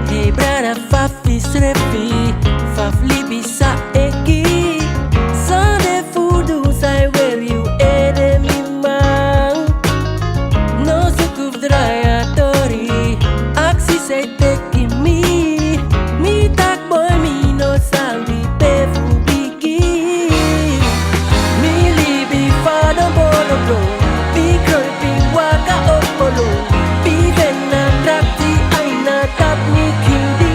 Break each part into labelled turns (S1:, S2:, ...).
S1: Hey brada, faf is refi, faf libi sa eki. Sande fudu sai where you ere mi mang. No sukuf draya tori, aksi sai teki mi. Mi tak boy mi no saldi pefu bigi. Mi libi fado bolo bro, mi kroipi waka opolo. Pi vena trakti aina tap mi kindi.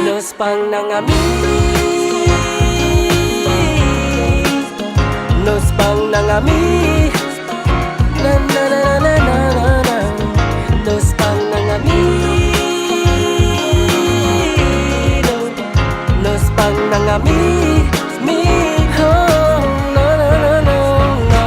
S1: Nos pang nangami, nos pang nangami. Na na na na na na na. Nos pang nangami. Nos pang nangami. Mi oh no no no no no.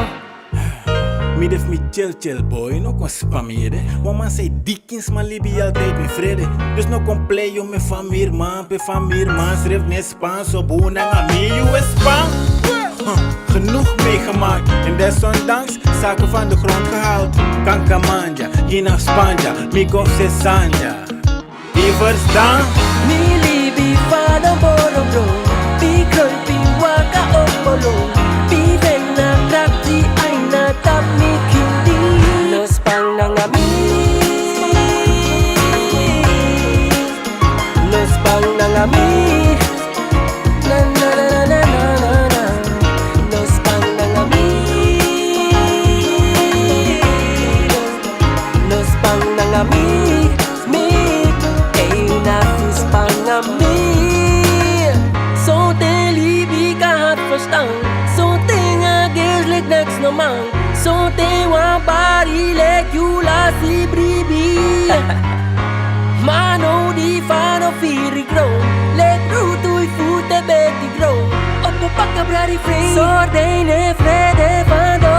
S2: Me def me chill boy, no kon spameren. Want man zei dikins, man libi altijd met vrede. Dus no kon play yo me famir man, pe famir man. Schreef ne Spaans op hoe na mi US Span. Genoeg meegemaakt en desondanks zaken van de grond gehaald. Kankamanja, Gina Spanja, Miko Sesanja. Die verstaan?
S1: Mi libi fado boro bro, pi kroipi waka opolo. Pi vena trakti aina tap mi kindi. Nos pang nangami, nos pang nangami. Na na na na na na na. Nos pang nangami, nos pang nangami. Mi ay nafis pang nami. So te libi ka het verstaan. So te ngagers lik niks naman. So te wan bari lek you la si bribi. Mano di fano firi grow. Lek rutu i fute beti grow. Op een pakke brari free. Sordene vrede vando.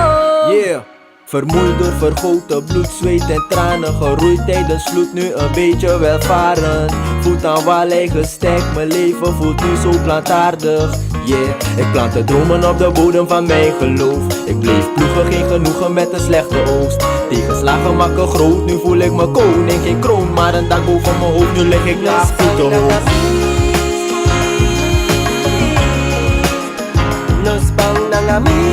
S3: Yeah. Vermoeid door vergoten bloed, zweet en tranen. Geroeid tijdens vloed, nu een beetje welvarend. Voet aan wal gestekt, mijn leven voelt nu zo plantaardig. Yeah, ik plantte dromen op de bodem van mijn geloof. Ik bleef ploegen, geen genoegen met een slechte oogst. Tegenslagen maken groot, nu voel ik me koning. Geen kroon, maar een dak boven mijn hoofd, nu lig ik naast voeten hoog.
S1: Nos pang nangami.